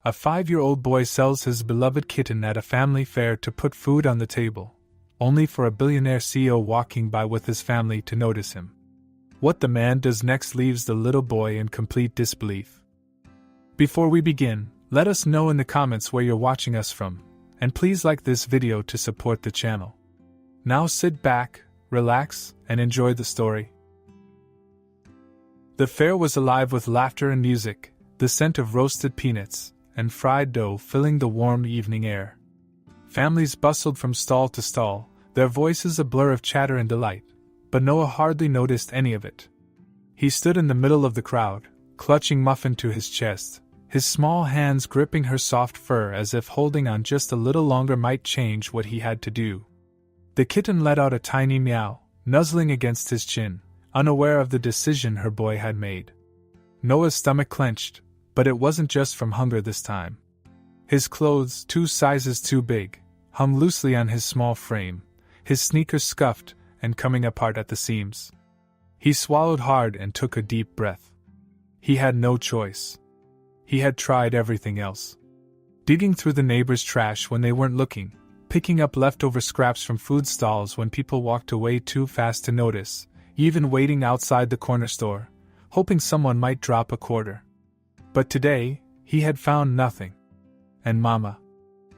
A 5-year-old boy sells his beloved kitten at a family fair to put food on the table, only for a billionaire CEO walking by with his family to notice him. What the man does next leaves the little boy in complete disbelief. Before we begin, let us know in the comments where you're watching us from, and please like this video to support the channel. Now sit back, relax, and enjoy the story. The fair was alive with laughter and music, the scent of roasted peanuts and fried dough filling the warm evening air. Families bustled from stall to stall, their voices a blur of chatter and delight, but Noah hardly noticed any of it. He stood in the middle of the crowd, clutching Muffin to his chest, his small hands gripping her soft fur as if holding on just a little longer might change what he had to do. The kitten let out a tiny meow, nuzzling against his chin, unaware of the decision her boy had made. Noah's stomach clenched, but it wasn't just from hunger this time. His clothes, 2 sizes too big, hung loosely on his small frame, his sneakers scuffed and coming apart at the seams. He swallowed hard and took a deep breath. He had no choice. He had tried everything else. Digging through the neighbors' trash when they weren't looking, picking up leftover scraps from food stalls when people walked away too fast to notice, even waiting outside the corner store, hoping someone might drop a quarter. But today, he had found nothing. And Mama.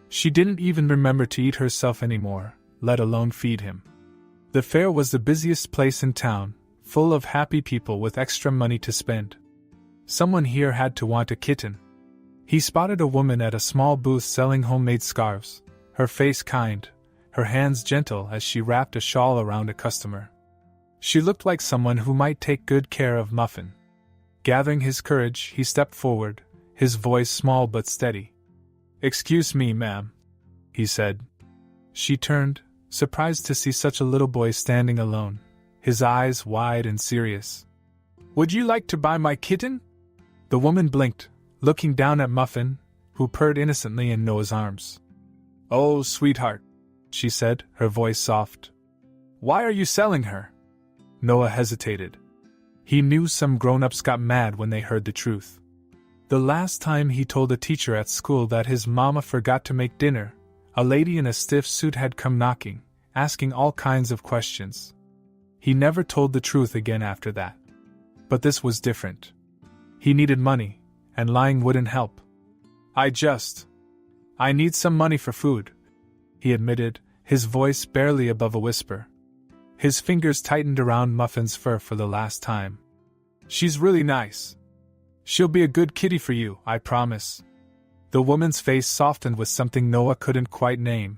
She didn't even remember to eat herself anymore, let alone feed him. The fair was the busiest place in town, full of happy people with extra money to spend. Someone here had to want a kitten. He spotted a woman at a small booth selling homemade scarves, her face kind, her hands gentle as she wrapped a shawl around a customer. She looked like someone who might take good care of Muffin. Gathering his courage, he stepped forward, his voice small but steady. "Excuse me, ma'am," he said. She turned, surprised to see such a little boy standing alone, his eyes wide and serious. "Would you like to buy my kitten?" The woman blinked, looking down at Muffin, who purred innocently in Noah's arms. "Oh, sweetheart," she said, her voice soft. "Why are you selling her?" Noah hesitated. He knew some grown-ups got mad when they heard the truth. The last time he told a teacher at school that his mama forgot to make dinner, a lady in a stiff suit had come knocking, asking all kinds of questions. He never told the truth again after that. But this was different. He needed money, and lying wouldn't help. I need some money for food," he admitted, his voice barely above a whisper. His fingers tightened around Muffin's fur for the last time. "She's really nice. She'll be a good kitty for you, I promise." The woman's face softened with something Noah couldn't quite name.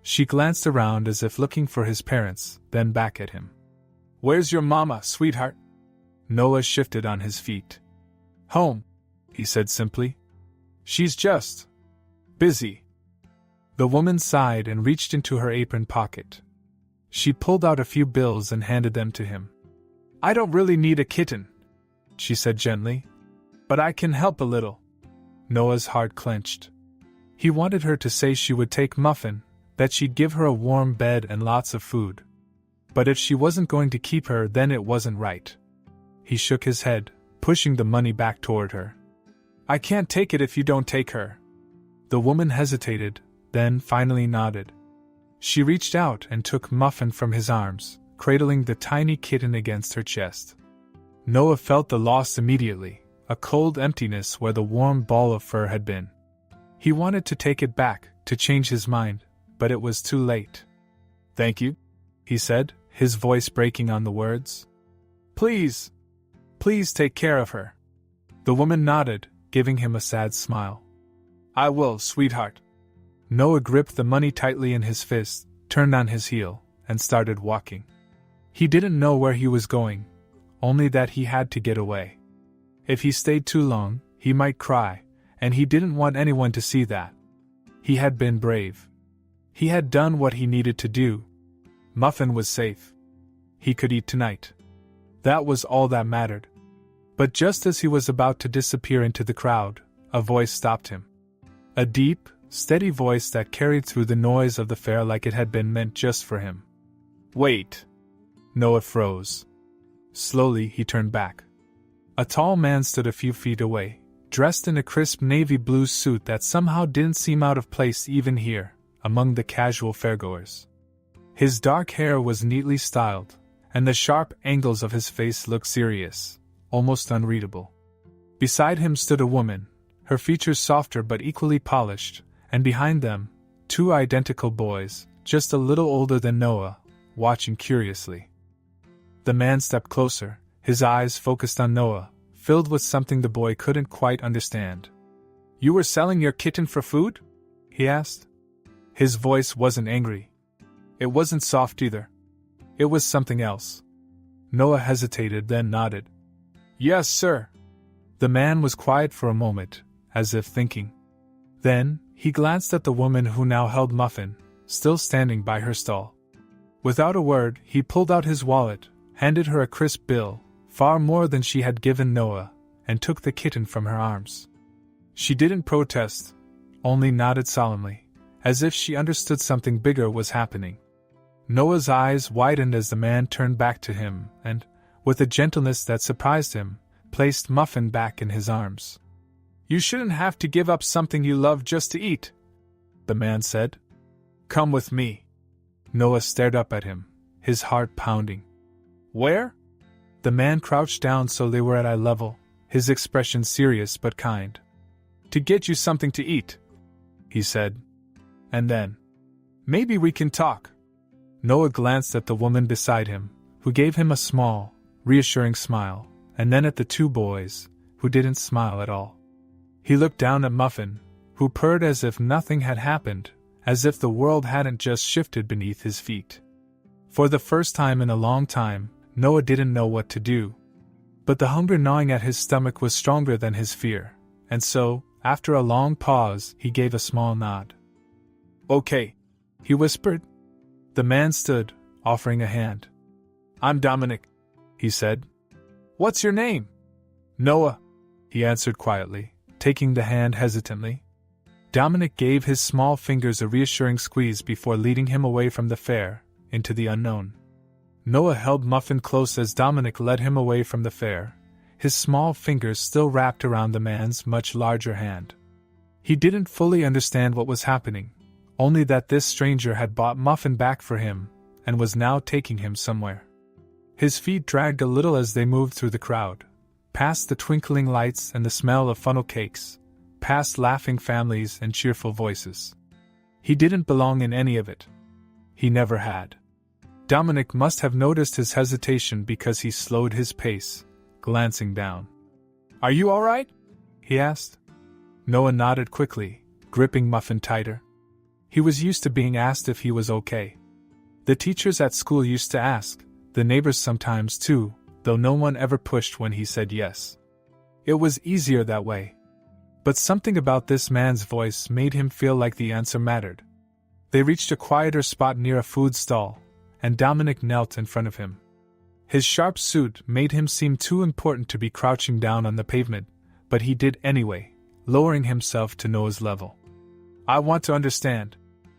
She glanced around as if looking for his parents, then back at him. "Where's your mama, sweetheart?" Noah shifted on his feet. "Home," he said simply. "She's just busy." The woman sighed and reached into her apron pocket. She pulled out a few bills and handed them to him. "I don't really need a kitten," she said gently, "but I can help a little." Noah's heart clenched. He wanted her to say she would take Muffin, that she'd give her a warm bed and lots of food. But if she wasn't going to keep her, then it wasn't right. He shook his head, pushing the money back toward her. "I can't take it if you don't take her." The woman hesitated, then finally nodded. She reached out and took Muffin from his arms, cradling the tiny kitten against her chest. Noah felt the loss immediately, a cold emptiness where the warm ball of fur had been. He wanted to take it back, to change his mind, but it was too late. "Thank you," he said, his voice breaking on the words. Please take care of her." The woman nodded, giving him a sad smile. "I will, sweetheart." Noah gripped the money tightly in his fist, turned on his heel, and started walking. He didn't know where he was going, only that he had to get away. If he stayed too long, he might cry, and he didn't want anyone to see that. He had been brave. He had done what he needed to do. Muffin was safe. He could eat tonight. That was all that mattered. But just as he was about to disappear into the crowd, a voice stopped him. A deep, steady voice that carried through the noise of the fair like it had been meant just for him. "Wait." Noah froze. Slowly he turned back. A tall man stood a few feet away, dressed in a crisp navy blue suit that somehow didn't seem out of place even here, among the casual fairgoers. His dark hair was neatly styled, and the sharp angles of his face looked serious, almost unreadable. Beside him stood a woman, her features softer but equally polished, and behind them, two identical boys, just a little older than Noah, watching curiously. The man stepped closer, his eyes focused on Noah, filled with something the boy couldn't quite understand. "You were selling your kitten for food?" he asked. His voice wasn't angry. It wasn't soft either. It was something else. Noah hesitated, then nodded. "Yes, sir." The man was quiet for a moment, as if thinking. Then, he glanced at the woman who now held Muffin, still standing by her stall. Without a word, he pulled out his wallet, handed her a crisp bill, far more than she had given Noah, and took the kitten from her arms. She didn't protest, only nodded solemnly, as if she understood something bigger was happening. Noah's eyes widened as the man turned back to him and, with a gentleness that surprised him, placed Muffin back in his arms. "You shouldn't have to give up something you love just to eat," the man said. "Come with me." Noah stared up at him, his heart pounding. "Where?" The man crouched down so they were at eye level, his expression serious but kind. "To get you something to eat," he said. "And then, maybe we can talk." Noah glanced at the woman beside him, who gave him a small, reassuring smile, and then at the two boys, who didn't smile at all. He looked down at Muffin, who purred as if nothing had happened, as if the world hadn't just shifted beneath his feet. For the first time in a long time, Noah didn't know what to do. But the hunger gnawing at his stomach was stronger than his fear, and so, after a long pause, he gave a small nod. "Okay," he whispered. The man stood, offering a hand. "I'm Dominic," he said. "What's your name?" "Noah," he answered quietly, taking the hand hesitantly. Dominic gave his small fingers a reassuring squeeze before leading him away from the fair, into the unknown. Noah held Muffin close as Dominic led him away from the fair, his small fingers still wrapped around the man's much larger hand. He didn't fully understand what was happening, only that this stranger had bought Muffin back for him, and was now taking him somewhere. His feet dragged a little as they moved through the crowd, past the twinkling lights and the smell of funnel cakes, past laughing families and cheerful voices. He didn't belong in any of it. He never had. Dominic must have noticed his hesitation because he slowed his pace, glancing down. "Are you all right?" he asked. Noah nodded quickly, gripping Muffin tighter. He was used to being asked if he was okay. The teachers at school used to ask, the neighbors sometimes too, though no one ever pushed when he said yes. It was easier that way. But something about this man's voice made him feel like the answer mattered. They reached a quieter spot near a food stall, and Dominic knelt in front of him. His sharp suit made him seem too important to be crouching down on the pavement, but he did anyway, lowering himself to Noah's level. "I want to understand,"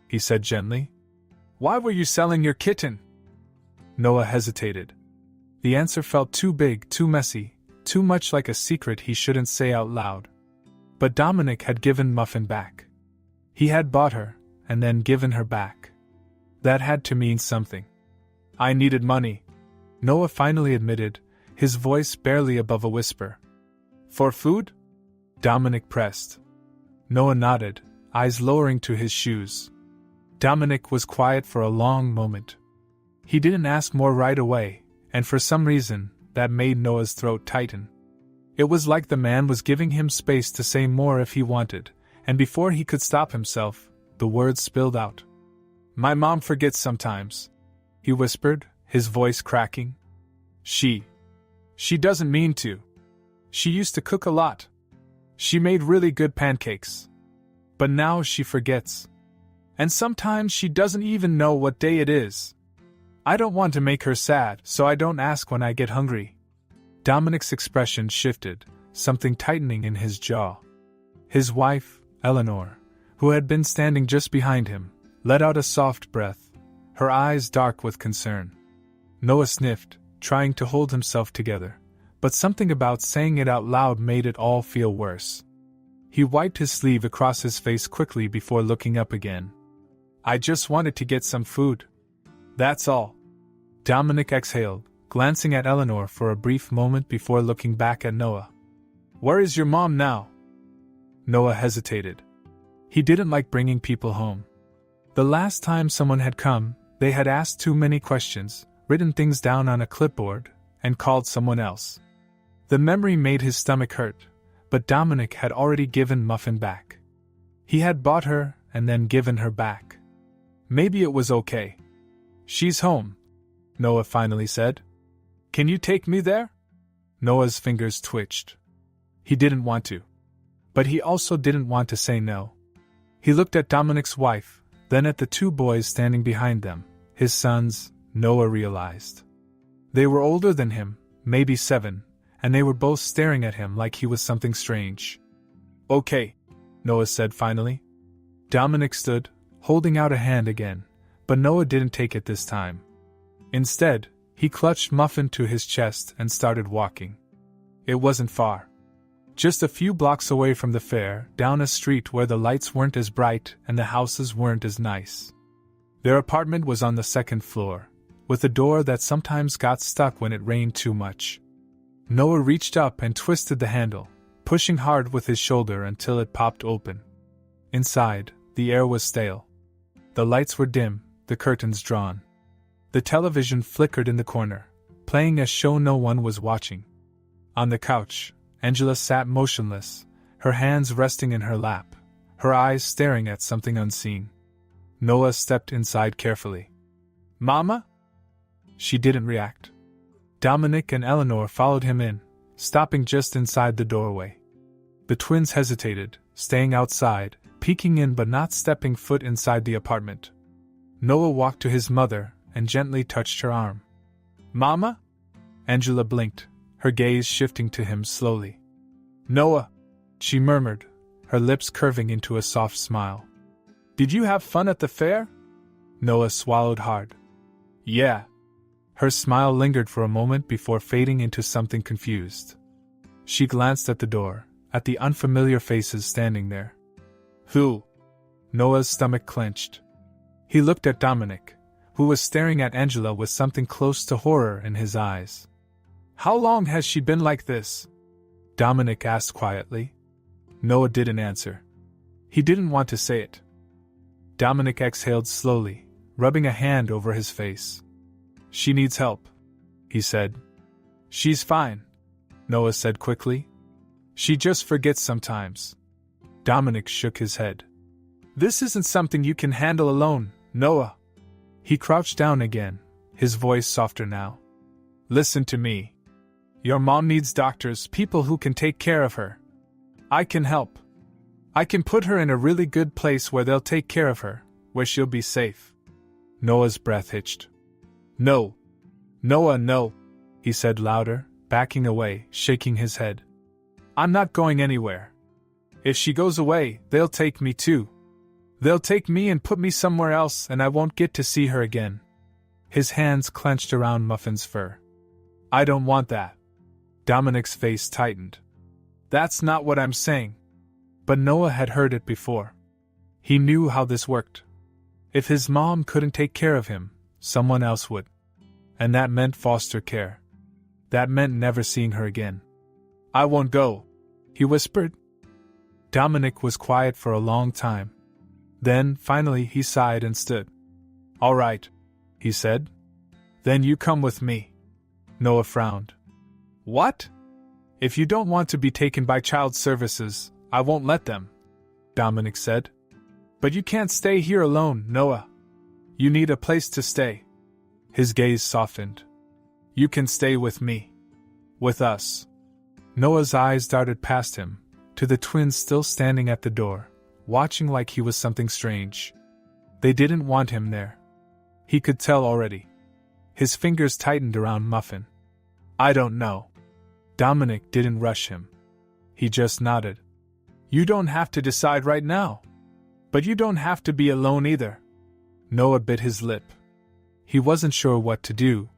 he said gently. "Why were you selling your kitten?" Noah hesitated. The answer felt too big, too messy, too much like a secret he shouldn't say out loud. But Dominic had given Muffin back. He had bought her, and then given her back. That had to mean something. "I needed money," Noah finally admitted, his voice barely above a whisper. "For food?" Dominic pressed. Noah nodded, eyes lowering to his shoes. Dominic was quiet for a long moment. He didn't ask more right away, and for some reason, that made Noah's throat tighten. It was like the man was giving him space to say more if he wanted, and before he could stop himself, the words spilled out. "My mom forgets sometimes," he whispered, his voice cracking. She doesn't mean to. She used to cook a lot. She made really good pancakes. But now she forgets. And sometimes she doesn't even know what day it is. I don't want to make her sad, so I don't ask when I get hungry." Dominic's expression shifted, something tightening in his jaw. His wife, Eleanor, who had been standing just behind him, let out a soft breath, her eyes dark with concern. Noah sniffed, trying to hold himself together, but something about saying it out loud made it all feel worse. He wiped his sleeve across his face quickly before looking up again. I just wanted to get some food. That's all. Dominic exhaled, glancing at Eleanor for a brief moment before looking back at Noah. Where is your mom now? Noah hesitated. He didn't like bringing people home. The last time someone had come, they had asked too many questions, written things down on a clipboard, and called someone else. The memory made his stomach hurt, but Dominic had already given Muffin back. He had bought her and then given her back. Maybe it was okay. She's home, Noah finally said. Can you take me there? Noah's fingers twitched. He didn't want to. But he also didn't want to say no. He looked at Dominic's wife, then at the two boys standing behind them, his sons, Noah realized. They were older than him, maybe 7, and they were both staring at him like he was something strange. Okay, Noah said finally. Dominic stood, holding out a hand again, but Noah didn't take it this time. Instead, he clutched Muffin to his chest and started walking. It wasn't far. Just a few blocks away from the fair, down a street where the lights weren't as bright and the houses weren't as nice. Their apartment was on the 2nd floor, with a door that sometimes got stuck when it rained too much. Noah reached up and twisted the handle, pushing hard with his shoulder until it popped open. Inside, the air was stale. The lights were dim, the curtains drawn. The television flickered in the corner, playing a show no one was watching. On the couch, Angela sat motionless, her hands resting in her lap, her eyes staring at something unseen. Noah stepped inside carefully. Mama? She didn't react. Dominic and Eleanor followed him in, stopping just inside the doorway. The twins hesitated, staying outside, peeking in but not stepping foot inside the apartment. Noah walked to his mother and gently touched her arm. Mama? Angela blinked, her gaze shifting to him slowly. Noah, she murmured, her lips curving into a soft smile. Did you have fun at the fair? Noah swallowed hard. Yeah. Her smile lingered for a moment before fading into something confused. She glanced at the door, at the unfamiliar faces standing there. Who? Noah's stomach clenched. He looked at Dominic, who was staring at Angela with something close to horror in his eyes. How long has she been like this? Dominic asked quietly. Noah didn't answer. He didn't want to say it. Dominic exhaled slowly, rubbing a hand over his face. She needs help, he said. She's fine, Noah said quickly. She just forgets sometimes. Dominic shook his head. This isn't something you can handle alone, Noah. He crouched down again, his voice softer now. Listen to me. Your mom needs doctors, people who can take care of her. I can help. I can put her in a really good place where they'll take care of her, where she'll be safe. Noah's breath hitched. No. Noah, no, he said louder, backing away, shaking his head. I'm not going anywhere. If she goes away, they'll take me too. They'll take me and put me somewhere else and I won't get to see her again. His hands clenched around Muffin's fur. I don't want that. Dominic's face tightened. That's not what I'm saying. But Noah had heard it before. He knew how this worked. If his mom couldn't take care of him, someone else would. And that meant foster care. That meant never seeing her again. I won't go, he whispered. Dominic was quiet for a long time. Then, finally, he sighed and stood. All right, he said. Then you come with me. Noah frowned. What? If you don't want to be taken by child services, I won't let them, Dominic said. But you can't stay here alone, Noah. You need a place to stay. His gaze softened. You can stay with me. With us. Noah's eyes darted past him, to the twins still standing at the door, watching like he was something strange. They didn't want him there. He could tell already. His fingers tightened around Muffin. I don't know. Dominic didn't rush him. He just nodded. You don't have to decide right now. But you don't have to be alone either. Noah bit his lip. He wasn't sure what to do.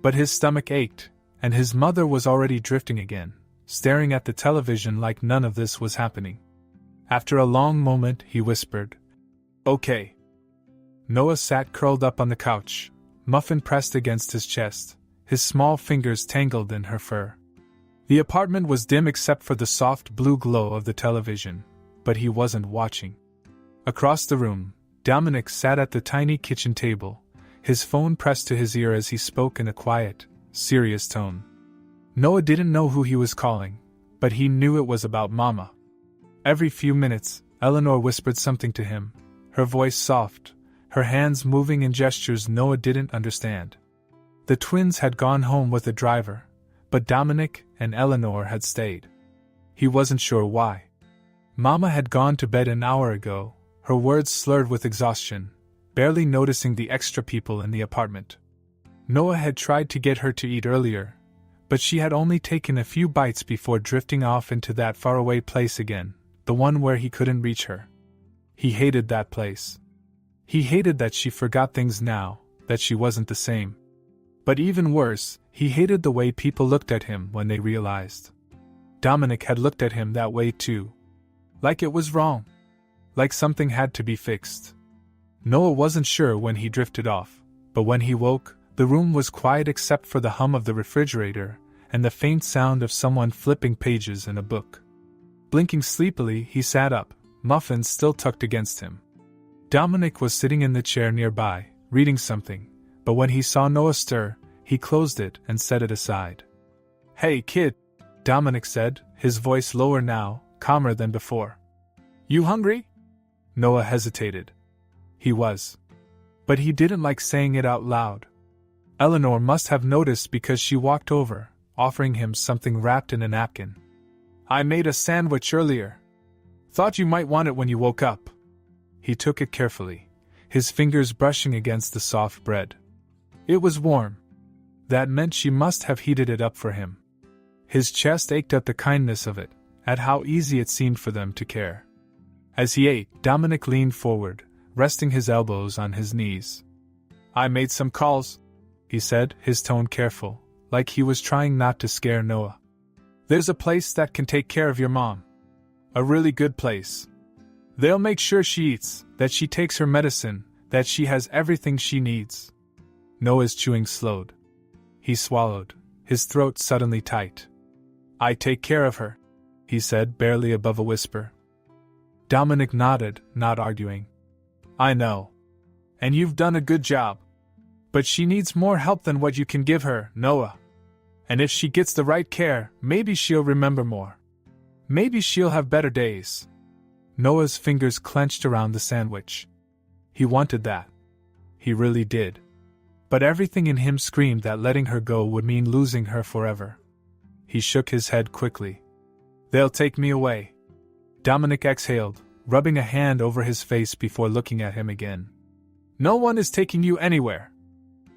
But his stomach ached, and his mother was already drifting again, staring at the television like none of this was happening. After a long moment, he whispered, "Okay." Noah sat curled up on the couch, muffin pressed against his chest, his small fingers tangled in her fur. The apartment was dim except for the soft blue glow of the television, but he wasn't watching. Across the room, Dominic sat at the tiny kitchen table, his phone pressed to his ear as he spoke in a quiet, serious tone. Noah didn't know who he was calling, but he knew it was about Mama. Every few minutes, Eleanor whispered something to him, her voice soft, her hands moving in gestures Noah didn't understand. The twins had gone home with the driver, but Dominic and Eleanor had stayed. He wasn't sure why. Mama had gone to bed an hour ago, her words slurred with exhaustion, barely noticing the extra people in the apartment. Noah had tried to get her to eat earlier, but she had only taken a few bites before drifting off into that faraway place again, the one where he couldn't reach her. He hated that place. He hated that she forgot things now, that she wasn't the same. But even worse, he hated the way people looked at him when they realized. Dominic had looked at him that way too. Like it was wrong. Like something had to be fixed. Noah wasn't sure when he drifted off, but when he woke, the room was quiet except for the hum of the refrigerator and the faint sound of someone flipping pages in a book. Blinking sleepily, he sat up, muffins still tucked against him. Dominic was sitting in the chair nearby, reading something, but when he saw Noah stir, he closed it and set it aside. "Hey, kid," Dominic said, his voice lower now, calmer than before. "You hungry?" Noah hesitated. He was. But he didn't like saying it out loud. Eleanor must have noticed because she walked over, offering him something wrapped in a napkin. "I made a sandwich earlier. Thought you might want it when you woke up." He took it carefully, his fingers brushing against the soft bread. It was warm. That meant she must have heated it up for him. His chest ached at the kindness of it, at how easy it seemed for them to care. As he ate, Dominic leaned forward, resting his elbows on his knees. "I made some calls," he said, his tone careful, like he was trying not to scare Noah. "There's a place that can take care of your mom. A really good place. They'll make sure she eats, that she takes her medicine, that she has everything she needs." Noah's chewing slowed. He swallowed, his throat suddenly tight. "I take care of her," he said, barely above a whisper. Dominic nodded, not arguing. "I know. And you've done a good job. But she needs more help than what you can give her, Noah. And if she gets the right care, maybe she'll remember more. Maybe she'll have better days." Noah's fingers clenched around the sandwich. He wanted that. He really did. But everything in him screamed that letting her go would mean losing her forever. He shook his head quickly. "They'll take me away." Dominic exhaled, rubbing a hand over his face before looking at him again. "No one is taking you anywhere.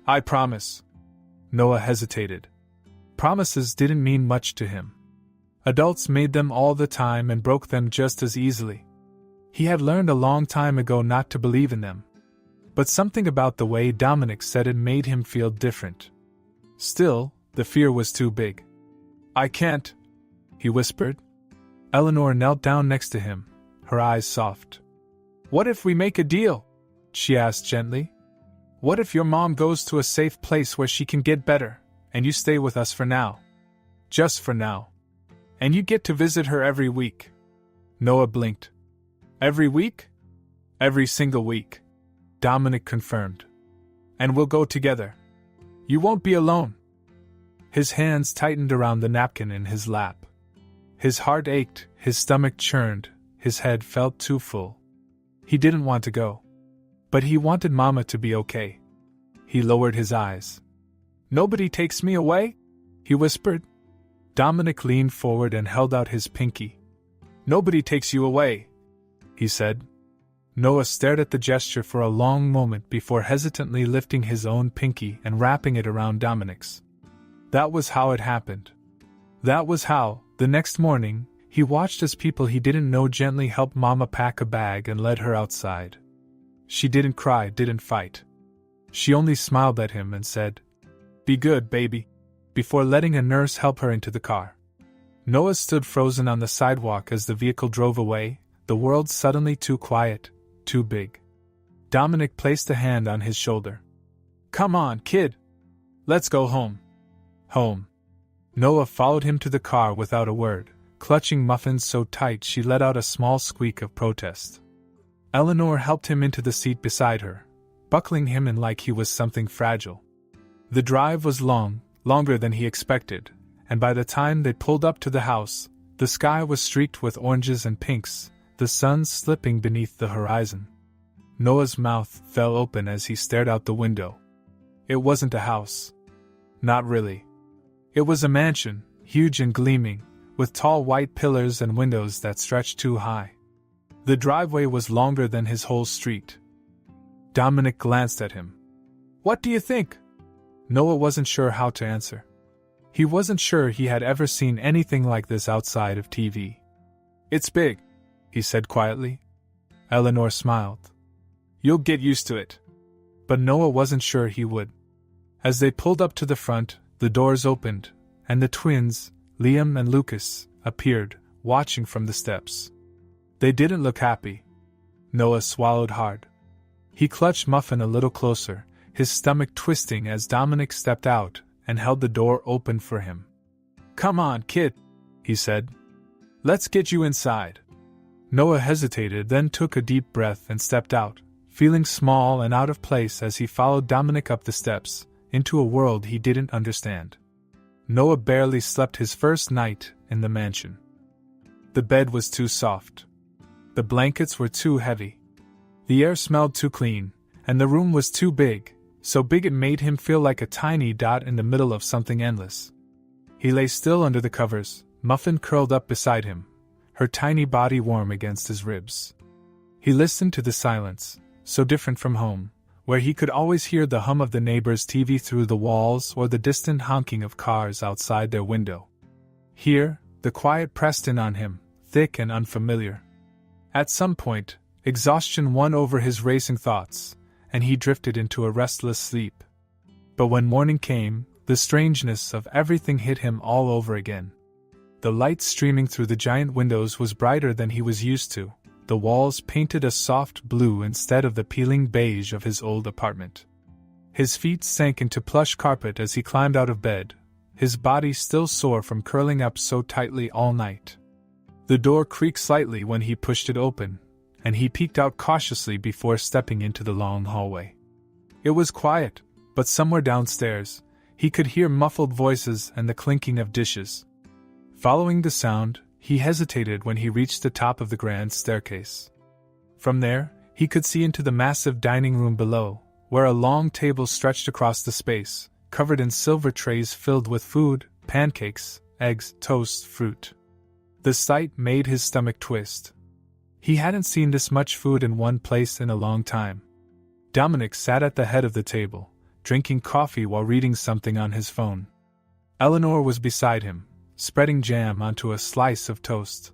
I promise." Noah hesitated. Promises didn't mean much to him. Adults made them all the time and broke them just as easily. He had learned a long time ago not to believe in them. But something about the way Dominic said it made him feel different. Still, the fear was too big. "I can't," he whispered. Eleanor knelt down next to him, her eyes soft. "What if we make a deal?" she asked gently. "What if your mom goes to a safe place where she can get better, and you stay with us for now? Just for now. And you get to visit her every week." Noah blinked. "Every week?" "Every single week," Dominic confirmed. "And we'll go together. You won't be alone." His hands tightened around the napkin in his lap. His heart ached, his stomach churned, his head felt too full. He didn't want to go. But he wanted Mama to be okay. He lowered his eyes. "Nobody takes me away?" he whispered. Dominic leaned forward and held out his pinky. "Nobody takes you away," he said. Noah stared at the gesture for a long moment before hesitantly lifting his own pinky and wrapping it around Dominic's. That was how it happened. That was how, the next morning, he watched as people he didn't know gently helped Mama pack a bag and led her outside. She didn't cry, didn't fight. She only smiled at him and said, "Be good, baby." before letting a nurse help her into the car. Noah stood frozen on the sidewalk as the vehicle drove away, the world suddenly too quiet, too big. Dominic placed a hand on his shoulder. "Come on, kid. Let's go home." Home. Noah followed him to the car without a word, clutching Muffins so tight she let out a small squeak of protest. Eleanor helped him into the seat beside her, buckling him in like he was something fragile. The drive was long, longer than he expected, and by the time they pulled up to the house, the sky was streaked with oranges and pinks, the sun slipping beneath the horizon. Noah's mouth fell open as he stared out the window. It wasn't a house. Not really. It was a mansion, huge and gleaming, with tall white pillars and windows that stretched too high. The driveway was longer than his whole street. Dominic glanced at him. "What do you think?" Noah wasn't sure how to answer. He wasn't sure he had ever seen anything like this outside of TV. "It's big," he said quietly. Eleanor smiled. "You'll get used to it." But Noah wasn't sure he would. As they pulled up to the front, the doors opened, and the twins, Liam and Lucas, appeared, watching from the steps. They didn't look happy. Noah swallowed hard. He clutched Muffin a little closer, his stomach twisting as Dominic stepped out and held the door open for him. "Come on, kid," he said. "Let's get you inside." Noah hesitated, then took a deep breath and stepped out, feeling small and out of place as he followed Dominic up the steps, into a world he didn't understand. Noah barely slept his first night in the mansion. The bed was too soft. The blankets were too heavy. The air smelled too clean, and the room was too big, so big it made him feel like a tiny dot in the middle of something endless. He lay still under the covers, Muffin curled up beside him, her tiny body warm against his ribs. He listened to the silence, so different from home, where he could always hear the hum of the neighbor's TV through the walls or the distant honking of cars outside their window. Here, the quiet pressed in on him, thick and unfamiliar. At some point, exhaustion won over his racing thoughts, and he drifted into a restless sleep. But when morning came, the strangeness of everything hit him all over again. The light streaming through the giant windows was brighter than he was used to, the walls painted a soft blue instead of the peeling beige of his old apartment. His feet sank into plush carpet as he climbed out of bed, his body still sore from curling up so tightly all night. The door creaked slightly when he pushed it open, and he peeked out cautiously before stepping into the long hallway. It was quiet, but somewhere downstairs, he could hear muffled voices and the clinking of dishes. Following the sound, he hesitated when he reached the top of the grand staircase. From there, he could see into the massive dining room below, where a long table stretched across the space, covered in silver trays filled with food, pancakes, eggs, toast, fruit. The sight made his stomach twist. He hadn't seen this much food in one place in a long time. Dominic sat at the head of the table, drinking coffee while reading something on his phone. Eleanor was beside him, spreading jam onto a slice of toast.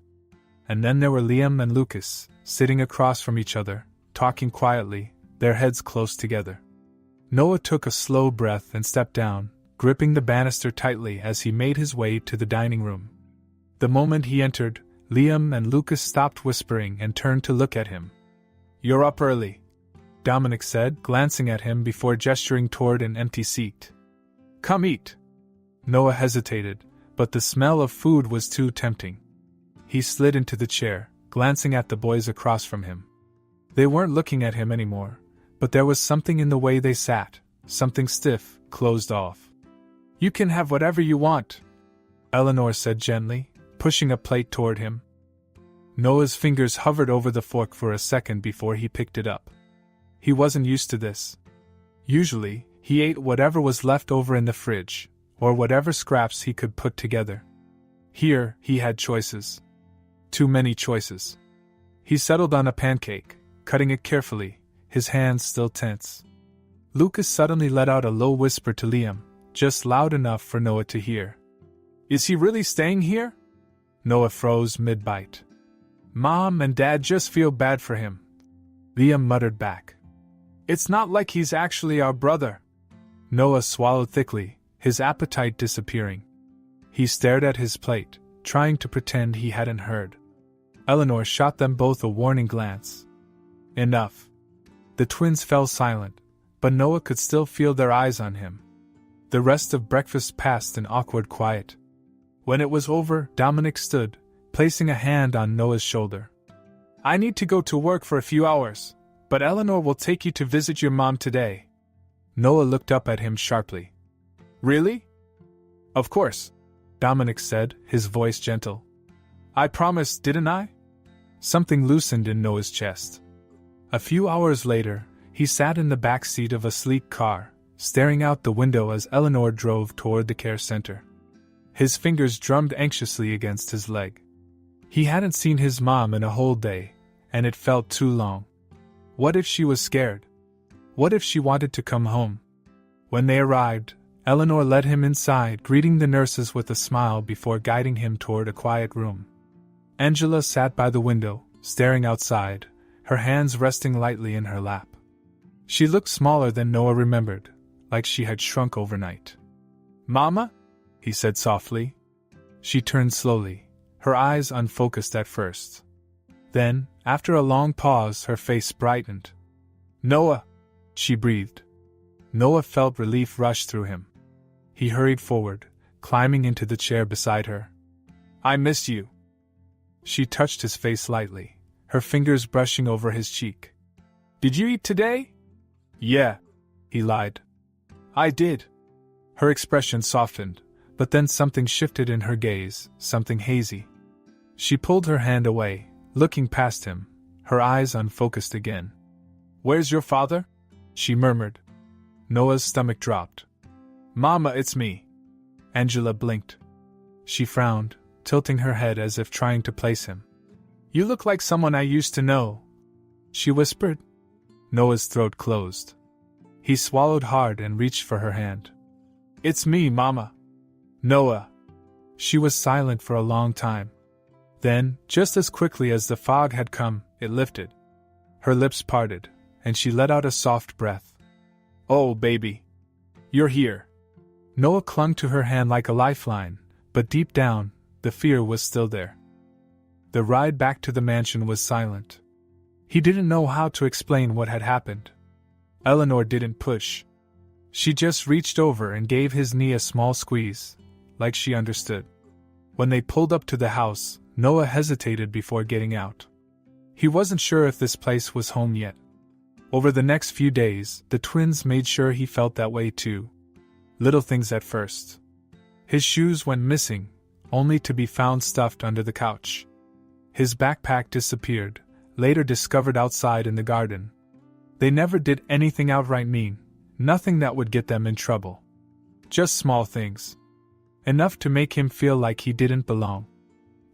And then there were Liam and Lucas, sitting across from each other, talking quietly, their heads close together. Noah took a slow breath and stepped down, gripping the banister tightly as he made his way to the dining room. The moment he entered, Liam and Lucas stopped whispering and turned to look at him. "You're up early," Dominic said, glancing at him before gesturing toward an empty seat. "Come eat." Noah hesitated, but the smell of food was too tempting. He slid into the chair, glancing at the boys across from him. They weren't looking at him anymore, but there was something in the way they sat, something stiff, closed off. "You can have whatever you want," Eleanor said gently, pushing a plate toward him. Noah's fingers hovered over the fork for a second before he picked it up. He wasn't used to this. Usually, he ate whatever was left over in the fridge, or whatever scraps he could put together. Here, he had choices. Too many choices. He settled on a pancake, cutting it carefully, his hands still tense. Lucas suddenly let out a low whisper to Liam, just loud enough for Noah to hear. "Is he really staying here?" Noah froze mid-bite. "Mom and Dad just feel bad for him," Liam muttered back. "It's not like he's actually our brother." Noah swallowed thickly, his appetite disappearing. He stared at his plate, trying to pretend he hadn't heard. Eleanor shot them both a warning glance. Enough. The twins fell silent, but Noah could still feel their eyes on him. The rest of breakfast passed in awkward quiet. When it was over, Dominic stood, placing a hand on Noah's shoulder. I need to go to work for a few hours, but Eleanor will take you to visit your mom today. Noah looked up at him sharply. Really? Of course, Dominic said, his voice gentle. I promised, didn't I? Something loosened in Noah's chest. A few hours later, he sat in the back seat of a sleek car, staring out the window as Eleanor drove toward the care center. His fingers drummed anxiously against his leg. He hadn't seen his mom in a whole day, and it felt too long. What if she was scared? What if she wanted to come home? When they arrived, Eleanor led him inside, greeting the nurses with a smile before guiding him toward a quiet room. Angela sat by the window, staring outside, her hands resting lightly in her lap. She looked smaller than Noah remembered, like she had shrunk overnight. Mama? He said softly. She turned slowly, her eyes unfocused at first. Then, after a long pause, her face brightened. Noah! She breathed. Noah felt relief rush through him. He hurried forward, climbing into the chair beside her. I miss you. She touched his face lightly, her fingers brushing over his cheek. Did you eat today? Yeah, he lied. I did. Her expression softened, but then something shifted in her gaze, something hazy. She pulled her hand away, looking past him, her eyes unfocused again. Where's your father? She murmured. Noah's stomach dropped. Mama, it's me. Angela blinked. She frowned, tilting her head as if trying to place him. You look like someone I used to know, she whispered. Noah's throat closed. He swallowed hard and reached for her hand. It's me, Mama. Noah. She was silent for a long time. Then, just as quickly as the fog had come, it lifted. Her lips parted, and she let out a soft breath. Oh, baby. You're here. Noah clung to her hand like a lifeline, but deep down, the fear was still there. The ride back to the mansion was silent. He didn't know how to explain what had happened. Eleanor didn't push. She just reached over and gave his knee a small squeeze, like she understood. When they pulled up to the house, Noah hesitated before getting out. He wasn't sure if this place was home yet. Over the next few days, the twins made sure he felt that way too. Little things at first. His shoes went missing, only to be found stuffed under the couch. His backpack disappeared, later discovered outside in the garden. They never did anything outright mean, nothing that would get them in trouble. Just small things. Enough to make him feel like he didn't belong.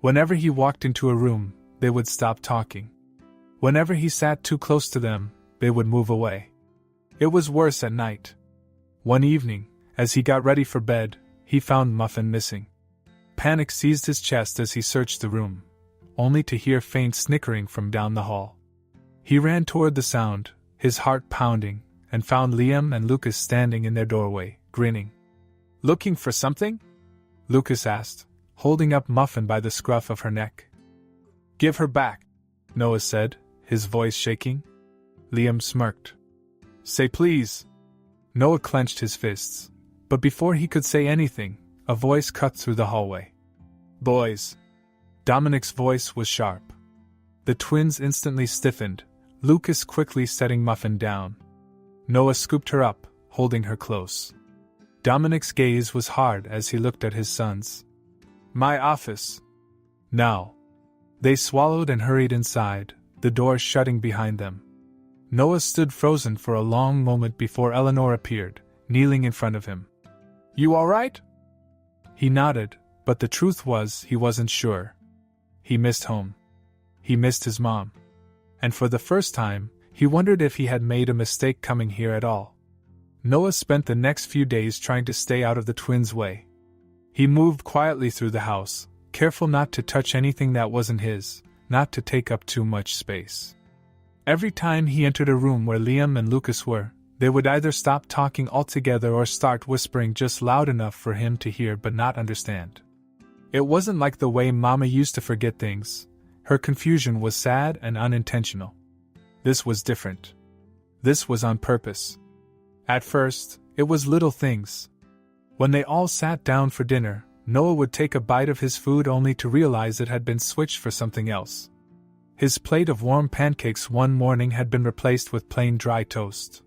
Whenever he walked into a room, they would stop talking. Whenever he sat too close to them, they would move away. It was worse at night. One evening, as he got ready for bed, he found Muffin missing. Panic seized his chest as he searched the room, only to hear faint snickering from down the hall. He ran toward the sound, his heart pounding, and found Liam and Lucas standing in their doorway, grinning. Looking for something? Lucas asked, holding up Muffin by the scruff of her neck. Give her back, Noah said, his voice shaking. Liam smirked. Say please. Noah clenched his fists, but before he could say anything, a voice cut through the hallway. Boys. Dominic's voice was sharp. The twins instantly stiffened, Lucas quickly setting Muffin down. Noah scooped her up, holding her close. Dominic's gaze was hard as he looked at his sons. My office. Now. They swallowed and hurried inside, the door shutting behind them. Noah stood frozen for a long moment before Eleanor appeared, kneeling in front of him. You all right? He nodded, but the truth was he wasn't sure. He missed home. He missed his mom. And for the first time, he wondered if he had made a mistake coming here at all. Noah spent the next few days trying to stay out of the twins' way. He moved quietly through the house, careful not to touch anything that wasn't his, not to take up too much space. Every time he entered a room where Liam and Lucas were, They would either stop talking altogether or start whispering just loud enough for him to hear but not understand. It wasn't like the way Mama used to forget things. Her confusion was sad and unintentional. This was different. This was on purpose. At first, it was little things. When they all sat down for dinner, Noah would take a bite of his food only to realize it had been switched for something else. His plate of warm pancakes one morning had been replaced with plain dry toast.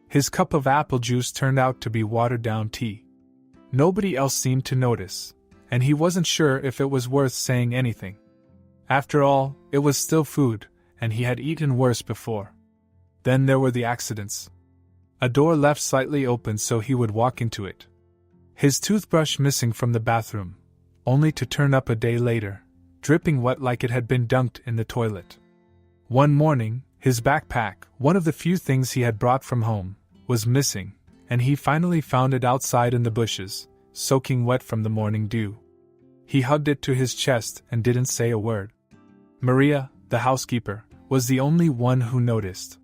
His cup of apple juice turned out to be watered-down tea. Nobody else seemed to notice, and he wasn't sure if it was worth saying anything. After all, it was still food, and he had eaten worse before. Then there were the accidents. A door left slightly open so he would walk into it. His toothbrush missing from the bathroom, only to turn up a day later, dripping wet like it had been dunked in the toilet. One morning, his backpack, one of the few things he had brought from home, was missing, and he finally found it outside in the bushes, soaking wet from the morning dew. He hugged it to his chest and didn't say a word. Maria, the housekeeper, was the only one who noticed.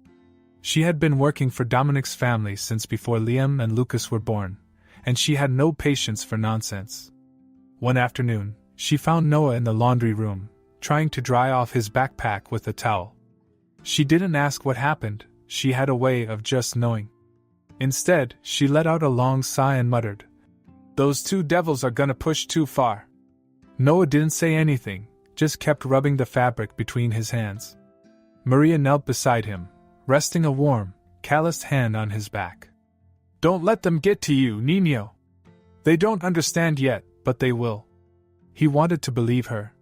She had been working for Dominic's family since before Liam and Lucas were born, and she had no patience for nonsense. One afternoon, she found Noah in the laundry room, trying to dry off his backpack with a towel. She didn't ask what happened, she had a way of just knowing. Instead, she let out a long sigh and muttered, "Those two devils are gonna push too far." Noah didn't say anything, just kept rubbing the fabric between his hands. Maria knelt beside him, resting a warm, calloused hand on his back. "Don't let them get to you, Niño. They don't understand yet, but they will." He wanted to believe her.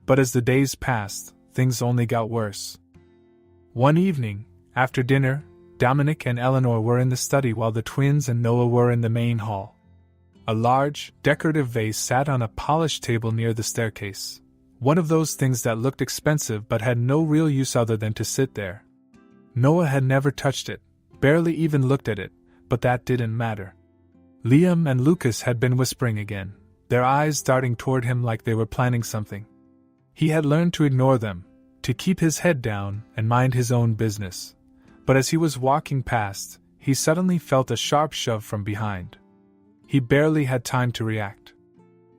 But as the days passed, things only got worse. One evening, after dinner, Dominic and Eleanor were in the study while the twins and Noah were in the main hall. A large, decorative vase sat on a polished table near the staircase. One of those things that looked expensive but had no real use other than to sit there. Noah had never touched it, barely even looked at it, but that didn't matter. Liam and Lucas had been whispering again, their eyes darting toward him like they were planning something. He had learned to ignore them, to keep his head down and mind his own business. But as he was walking past, he suddenly felt a sharp shove from behind. He barely had time to react.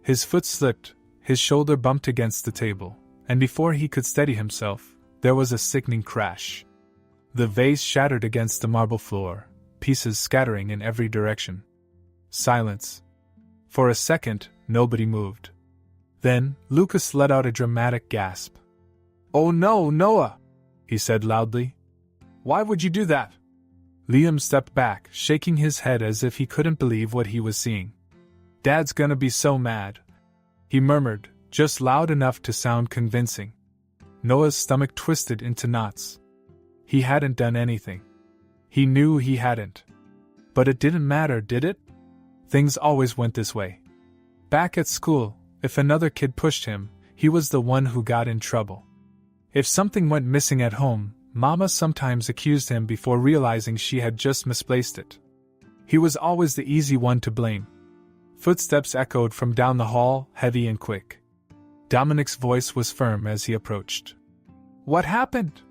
His foot slipped, his shoulder bumped against the table, and before he could steady himself, there was a sickening crash. The vase shattered against the marble floor, pieces scattering in every direction. Silence. For a second, nobody moved. Then, Lucas let out a dramatic gasp. "Oh no, Noah!" he said loudly. "Why would you do that?" Liam stepped back, shaking his head as if he couldn't believe what he was seeing. "Dad's gonna be so mad," he murmured, just loud enough to sound convincing. Noah's stomach twisted into knots. He hadn't done anything. He knew he hadn't. But it didn't matter, did it? Things always went this way. Back at school, if another kid pushed him, he was the one who got in trouble. If something went missing at home, Mama sometimes accused him before realizing she had just misplaced it. He was always the easy one to blame. Footsteps echoed from down the hall, heavy and quick. Dominic's voice was firm as he approached. "What happened?"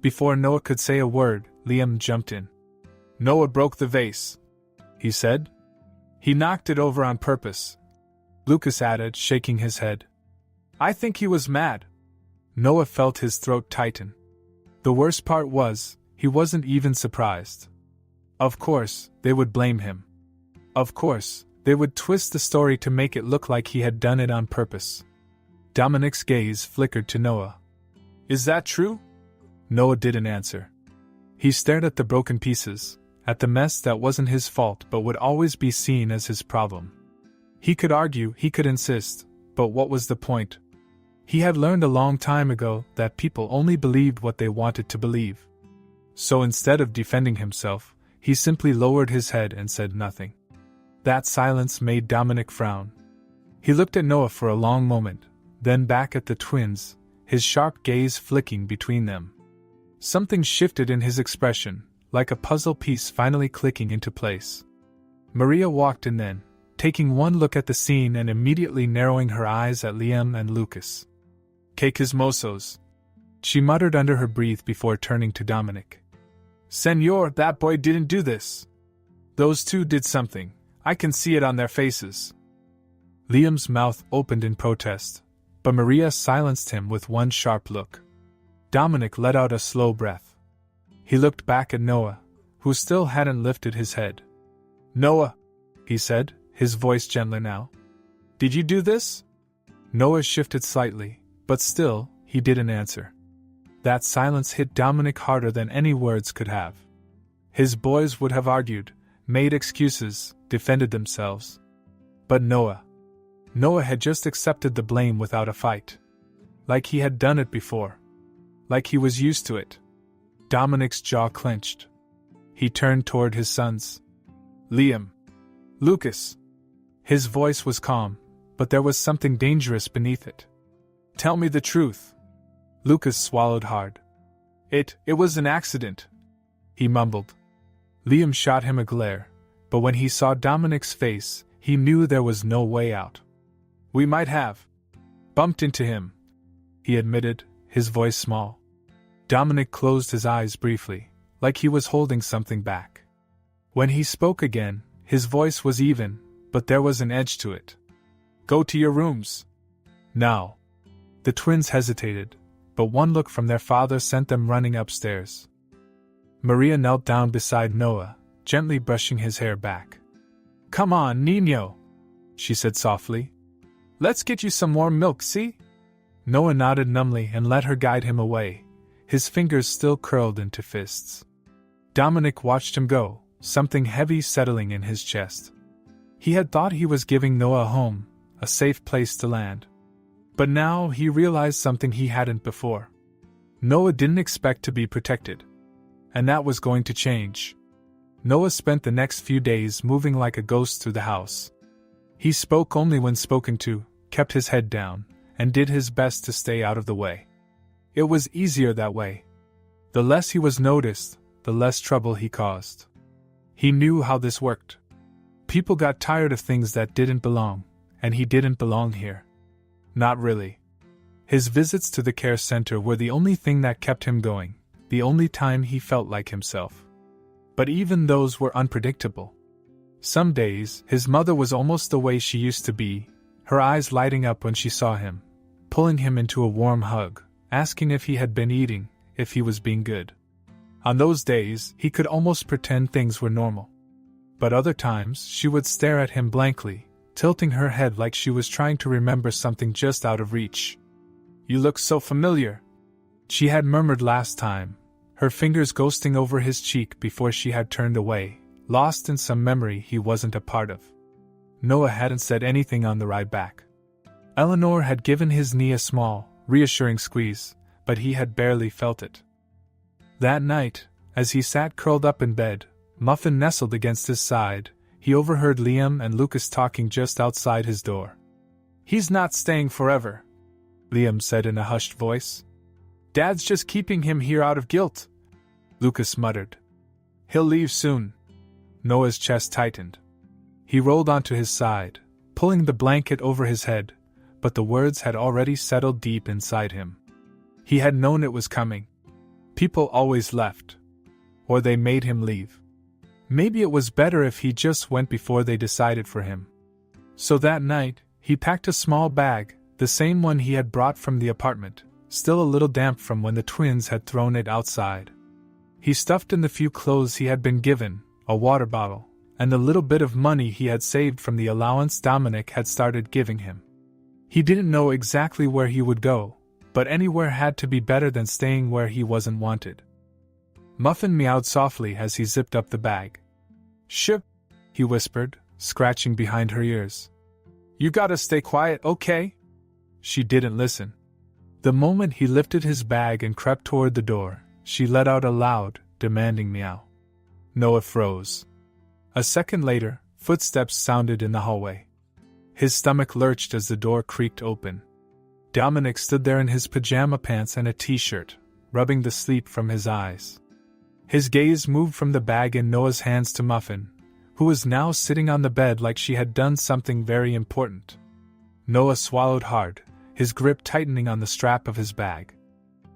Before Noah could say a word, Liam jumped in. "Noah broke the vase," he said. "He knocked it over on purpose," Lucas added, shaking his head. "I think he was mad." Noah felt his throat tighten. The worst part was, he wasn't even surprised. Of course, they would blame him. Of course, they would twist the story to make it look like he had done it on purpose. Dominic's gaze flickered to Noah. "Is that true?" Noah didn't answer. He stared at the broken pieces, at the mess that wasn't his fault but would always be seen as his problem. He could argue, he could insist, but what was the point? He had learned a long time ago that people only believed what they wanted to believe. So instead of defending himself, he simply lowered his head and said nothing. That silence made Dominic frown. He looked at Noah for a long moment, then back at the twins, his sharp gaze flicking between them. Something shifted in his expression, like a puzzle piece finally clicking into place. Maria walked in then, taking one look at the scene and immediately narrowing her eyes at Liam and Lucas. "Que chismosos," she muttered under her breath before turning to Dominic. Senor, that boy didn't do this. Those two did something. I can see it on their faces. Liam's mouth opened in protest, but Maria silenced him with one sharp look. Dominic let out a slow breath. He looked back at Noah, who still hadn't lifted his head. Noah, he said, his voice gentler now. Did you do this? Noah shifted slightly, but still, he didn't answer. That silence hit Dominic harder than any words could have. His boys would have argued, made excuses, defended themselves. But Noah had just accepted the blame without a fight. Like he had done it before. Like he was used to it. Dominic's jaw clenched. He turned toward his sons. Liam. Lucas. His voice was calm, but there was something dangerous beneath it. Tell me the truth. Lucas swallowed hard. It was an accident, he mumbled. Liam shot him a glare, but when he saw Dominic's face, he knew there was no way out. We might have bumped into him, he admitted, his voice small. Dominic closed his eyes briefly, like he was holding something back. When he spoke again, his voice was even, but there was an edge to it. Go to your rooms. Now. The twins hesitated, but one look from their father sent them running upstairs. Maria knelt down beside Noah, gently brushing his hair back. Come on, Niño, she said softly. Let's get you some warm milk, see? Noah nodded numbly and let her guide him away, his fingers still curled into fists. Dominic watched him go, something heavy settling in his chest. He had thought he was giving Noah a home, a safe place to land. But now he realized something he hadn't before. Noah didn't expect to be protected. And that was going to change. Noah spent the next few days moving like a ghost through the house. He spoke only when spoken to, kept his head down, and did his best to stay out of the way. It was easier that way. The less he was noticed, the less trouble he caused. He knew how this worked. People got tired of things that didn't belong, and he didn't belong here. Not really. His visits to the care center were the only thing that kept him going, the only time he felt like himself. But even those were unpredictable. Some days, his mother was almost the way she used to be, her eyes lighting up when she saw him, pulling him into a warm hug, asking if he had been eating, if he was being good. On those days, he could almost pretend things were normal. But other times, she would stare at him blankly, tilting her head like she was trying to remember something just out of reach. You look so familiar, she had murmured last time, her fingers ghosting over his cheek before she had turned away, lost in some memory he wasn't a part of. Noah hadn't said anything on the ride back. Eleanor had given his knee a small, reassuring squeeze, but he had barely felt it. That night, as he sat curled up in bed, Muffin nestled against his side, he overheard Liam and Lucas talking just outside his door. He's not staying forever, Liam said in a hushed voice. Dad's just keeping him here out of guilt, Lucas muttered. He'll leave soon. Noah's chest tightened. He rolled onto his side, pulling the blanket over his head, but the words had already settled deep inside him. He had known it was coming. People always left. Or they made him leave. Maybe it was better if he just went before they decided for him. So that night, he packed a small bag, the same one he had brought from the apartment, still a little damp from when the twins had thrown it outside. He stuffed in the few clothes he had been given, a water bottle, and the little bit of money he had saved from the allowance Dominic had started giving him. He didn't know exactly where he would go, but anywhere had to be better than staying where he wasn't wanted. Muffin meowed softly as he zipped up the bag. Shh, he whispered, scratching behind her ears. You gotta stay quiet, okay? She didn't listen. The moment he lifted his bag and crept toward the door, she let out a loud, demanding meow. Noah froze. A second later, footsteps sounded in the hallway. His stomach lurched as the door creaked open. Dominic stood there in his pajama pants and a t-shirt, rubbing the sleep from his eyes. His gaze moved from the bag in Noah's hands to Muffin, who was now sitting on the bed like she had done something very important. Noah swallowed hard, his grip tightening on the strap of his bag.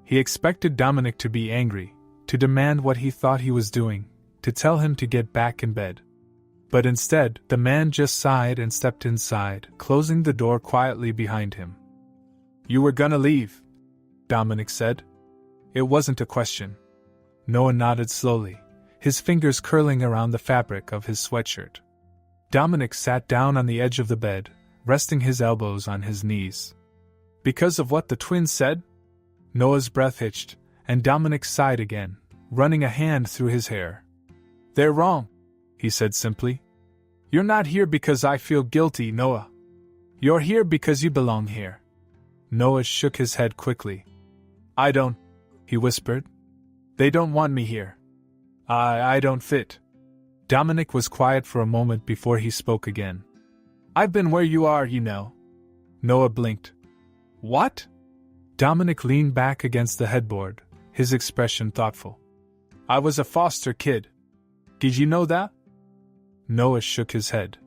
He expected Dominic to be angry, to demand what he thought he was doing, to tell him to get back in bed. But instead, the man just sighed and stepped inside, closing the door quietly behind him. "You were gonna leave," Dominic said. It wasn't a question. Noah nodded slowly, his fingers curling around the fabric of his sweatshirt. Dominic sat down on the edge of the bed, resting his elbows on his knees. "Because of what the twins said?" Noah's breath hitched, and Dominic sighed again, running a hand through his hair. "They're wrong," he said simply. "You're not here because I feel guilty, Noah. You're here because you belong here." Noah shook his head quickly. "I don't," he whispered. "They don't want me here. I don't fit." Dominic was quiet for a moment before he spoke again. "I've been where you are, you know." Noah blinked. "What?" Dominic leaned back against the headboard, his expression thoughtful. "I was a foster kid. Did you know that?" Noah shook his head.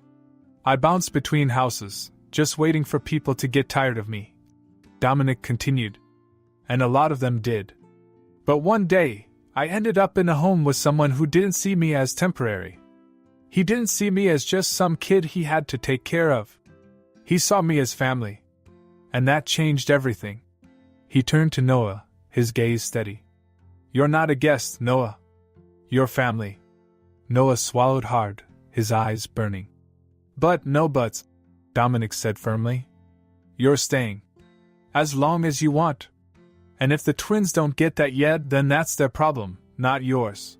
"I bounced between houses, just waiting for people to get tired of me." Dominic continued. "And a lot of them did. But one day, I ended up in a home with someone who didn't see me as temporary. He didn't see me as just some kid he had to take care of. He saw me as family. And that changed everything." He turned to Noah, his gaze steady. "You're not a guest, Noah. You're family." Noah swallowed hard, his eyes burning. "But no buts," Dominic said firmly. "You're staying. As long as you want. And if the twins don't get that yet, then that's their problem, not yours."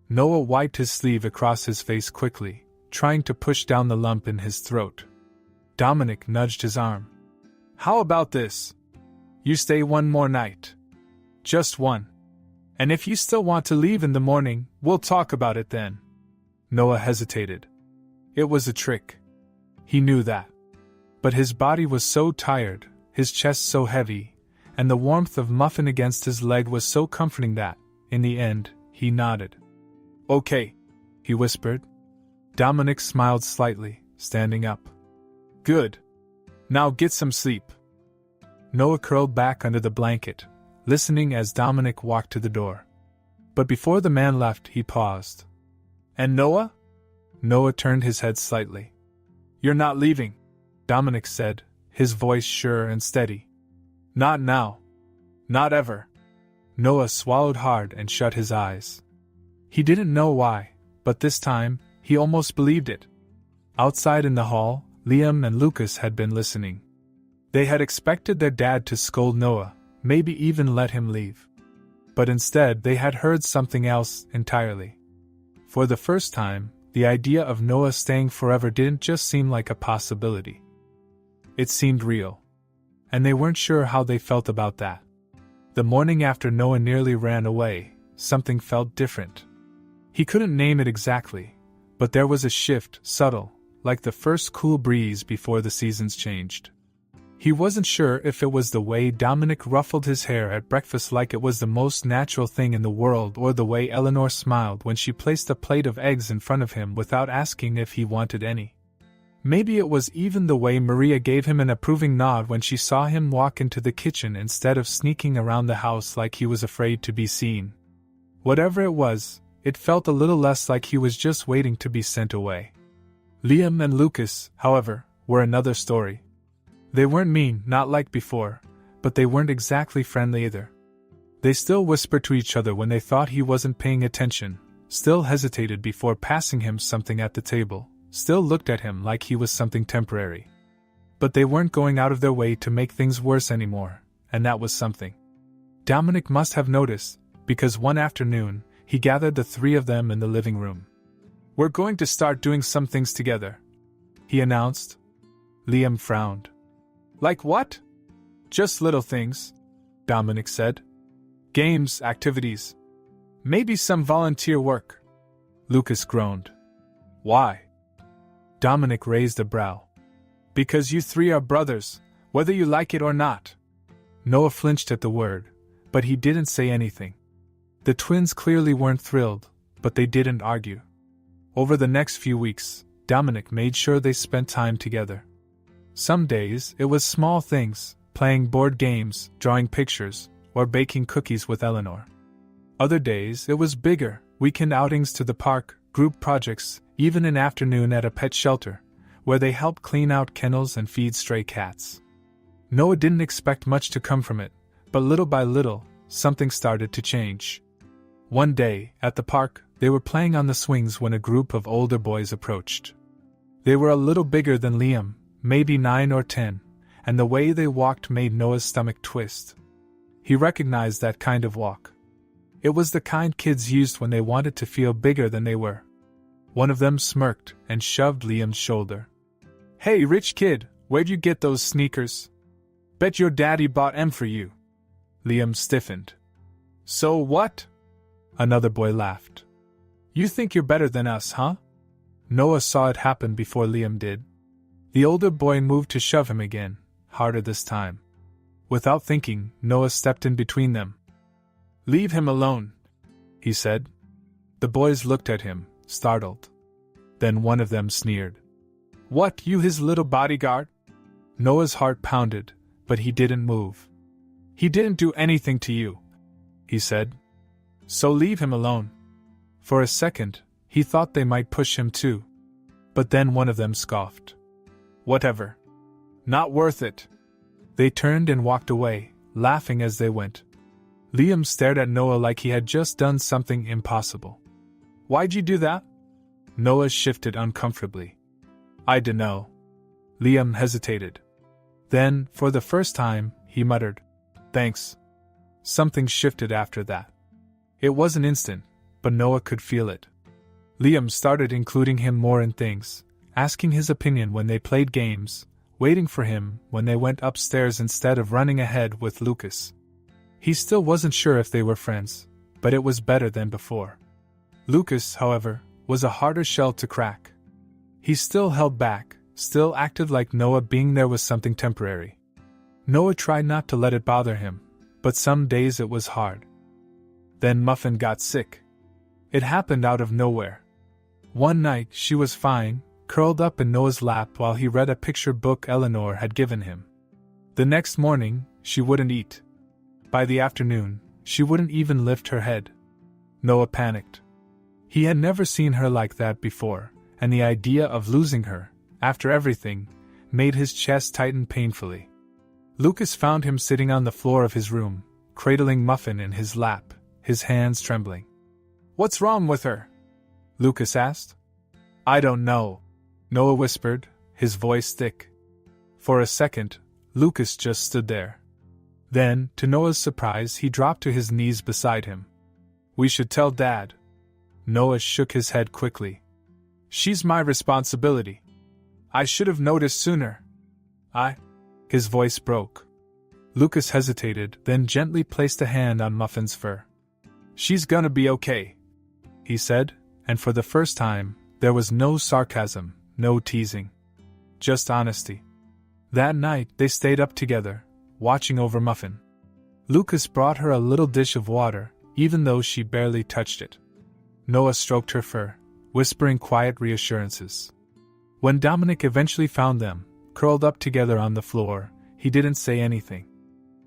Noah wiped his sleeve across his face quickly, trying to push down the lump in his throat. Dominic nudged his arm. "How about this? You stay one more night. Just one. And if you still want to leave in the morning, we'll talk about it then." Noah hesitated. It was a trick. He knew that. But his body was so tired, his chest so heavy, and the warmth of muffin against his leg was so comforting that, in the end, he nodded. "Okay," he whispered. Dominic smiled slightly, standing up. "Good. Now get some sleep." Noah curled back under the blanket, listening as Dominic walked to the door. But before the man left, he paused. "And Noah?" Noah turned his head slightly. "You're not leaving," Dominic said, his voice sure and steady. "Not now. Not ever." Noah swallowed hard and shut his eyes. He didn't know why, but this time, he almost believed it. Outside in the hall, Liam and Lucas had been listening. They had expected their dad to scold Noah, maybe even let him leave. But instead they had heard something else entirely. For the first time, the idea of Noah staying forever didn't just seem like a possibility. It seemed real. And they weren't sure how they felt about that. The morning after Noah nearly ran away, something felt different. He couldn't name it exactly, but there was a shift, subtle, like the first cool breeze before the seasons changed. He wasn't sure if it was the way Dominic ruffled his hair at breakfast like it was the most natural thing in the world, or the way Eleanor smiled when she placed a plate of eggs in front of him without asking if he wanted any. Maybe it was even the way Maria gave him an approving nod when she saw him walk into the kitchen instead of sneaking around the house like he was afraid to be seen. Whatever it was, it felt a little less like he was just waiting to be sent away. Liam and Lucas, however, were another story. They weren't mean, not like before, but they weren't exactly friendly either. They still whispered to each other when they thought he wasn't paying attention, still hesitated before passing him something at the table, still looked at him like he was something temporary. But they weren't going out of their way to make things worse anymore, and that was something. Dominic must have noticed, because one afternoon, he gathered the three of them in the living room. "We're going to start doing some things together," he announced. Liam frowned. "Like what?" "Just little things," Dominic said. "Games, activities. Maybe some volunteer work." Lucas groaned. "Why?" Dominic raised a brow. "Because you three are brothers, whether you like it or not." Noah flinched at the word, but he didn't say anything. The twins clearly weren't thrilled, but they didn't argue. Over the next few weeks, Dominic made sure they spent time together. Some days, it was small things, playing board games, drawing pictures, or baking cookies with Eleanor. Other days it was bigger, weekend outings to the park, group projects, even an afternoon at a pet shelter, where they helped clean out kennels and feed stray cats. Noah didn't expect much to come from it, but little by little, something started to change. One day, at the park, they were playing on the swings when a group of older boys approached. They were a little bigger than Liam, maybe 9 or 10, and the way they walked made Noah's stomach twist. He recognized that kind of walk. It was the kind kids used when they wanted to feel bigger than they were. One of them smirked and shoved Liam's shoulder. "Hey, rich kid, where'd you get those sneakers? Bet your daddy bought 'em for you." Liam stiffened. "So what?" Another boy laughed. "You think you're better than us, huh?" Noah saw it happen before Liam did. The older boy moved to shove him again, harder this time. Without thinking, Noah stepped in between them. "Leave him alone," he said. The boys looked at him, startled. Then one of them sneered. "What, you his little bodyguard?" Noah's heart pounded, but he didn't move. "He didn't do anything to you," he said. "So leave him alone." For a second, he thought they might push him too. But then one of them scoffed. "Whatever. Not worth it." They turned and walked away, laughing as they went. Liam stared at Noah like he had just done something impossible. "Why'd you do that?" Noah shifted uncomfortably. "I dunno." Liam hesitated. Then, for the first time, he muttered, "Thanks." Something shifted after that. It wasn't instant, but Noah could feel it. Liam started including him more in things, asking his opinion when they played games, waiting for him when they went upstairs instead of running ahead with Lucas. He still wasn't sure if they were friends, but it was better than before. Lucas, however, was a harder shell to crack. He still held back, still acted like Noah being there was something temporary. Noah tried not to let it bother him, but some days it was hard. Then Muffin got sick. It happened out of nowhere. One night she was fine, curled up in Noah's lap while he read a picture book Eleanor had given him. The next morning, she wouldn't eat. By the afternoon, she wouldn't even lift her head. Noah panicked. He had never seen her like that before, and the idea of losing her, after everything, made his chest tighten painfully. Lucas found him sitting on the floor of his room, cradling Muffin in his lap, his hands trembling. "What's wrong with her?" Lucas asked. "I don't know," Noah whispered, his voice thick. For a second, Lucas just stood there. Then, to Noah's surprise, he dropped to his knees beside him. "We should tell Dad." Noah shook his head quickly. "She's my responsibility. I should have noticed sooner." His voice broke. Lucas hesitated, then gently placed a hand on Muffin's fur. "She's gonna be okay," he said, and for the first time, there was no sarcasm, no teasing. Just honesty. That night, they stayed up together, watching over Muffin. Lucas brought her a little dish of water, even though she barely touched it. Noah stroked her fur, whispering quiet reassurances. When Dominic eventually found them, curled up together on the floor, he didn't say anything.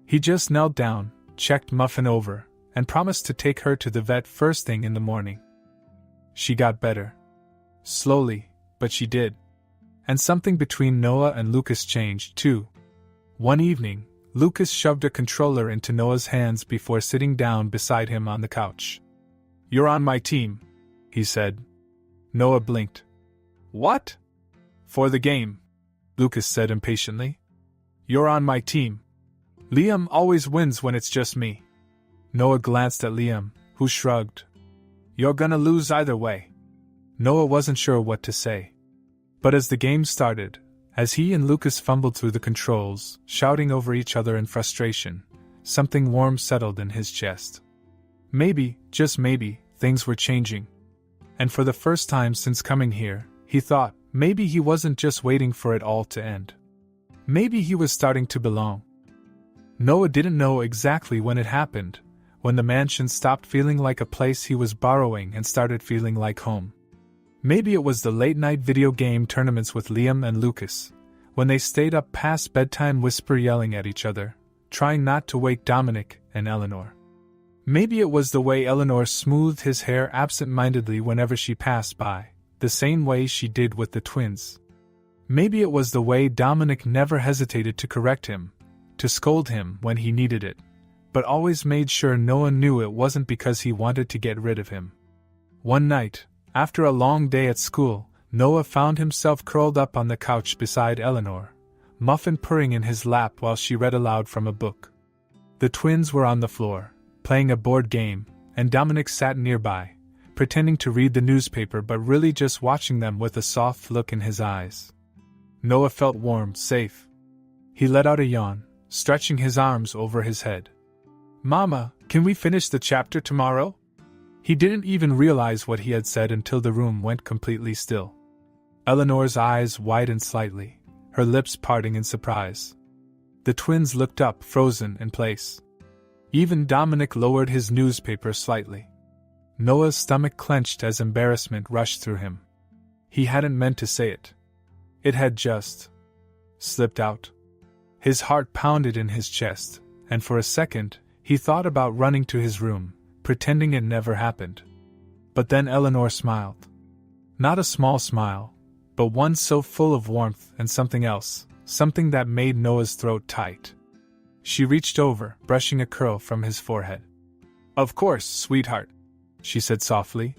He just knelt down, checked Muffin over, and promised to take her to the vet first thing in the morning. She got better. Slowly, but she did. And something between Noah and Lucas changed, too. One evening, Lucas shoved a controller into Noah's hands before sitting down beside him on the couch. "You're on my team," he said. Noah blinked. "What?" "For the game," Lucas said impatiently. "You're on my team. Liam always wins when it's just me." Noah glanced at Liam, who shrugged. "You're gonna lose either way." Noah wasn't sure what to say. But as the game started, as he and Lucas fumbled through the controls, shouting over each other in frustration, something warm settled in his chest. Maybe, just maybe, things were changing. And for the first time since coming here, he thought, maybe he wasn't just waiting for it all to end. Maybe he was starting to belong. Noah didn't know exactly when it happened, when the mansion stopped feeling like a place he was borrowing and started feeling like home. Maybe it was the late-night video game tournaments with Liam and Lucas, when they stayed up past bedtime whisper yelling at each other, trying not to wake Dominic and Eleanor. Maybe it was the way Eleanor smoothed his hair absent-mindedly whenever she passed by, the same way she did with the twins. Maybe it was the way Dominic never hesitated to correct him, to scold him when he needed it, but always made sure no one knew it wasn't because he wanted to get rid of him. One night, after a long day at school, Noah found himself curled up on the couch beside Eleanor, Muffin purring in his lap while she read aloud from a book. The twins were on the floor, playing a board game, and Dominic sat nearby, pretending to read the newspaper but really just watching them with a soft look in his eyes. Noah felt warm, safe. He let out a yawn, stretching his arms over his head. "Mama, can we finish the chapter tomorrow?" He didn't even realize what he had said until the room went completely still. Eleanor's eyes widened slightly, her lips parting in surprise. The twins looked up, frozen in place. Even Dominic lowered his newspaper slightly. Noah's stomach clenched as embarrassment rushed through him. He hadn't meant to say it. It had just slipped out. His heart pounded in his chest, and for a second, he thought about running to his room, pretending it never happened. But then Eleanor smiled. Not a small smile, but one so full of warmth and something else, something that made Noah's throat tight. She reached over, brushing a curl from his forehead. "Of course, sweetheart," she said softly.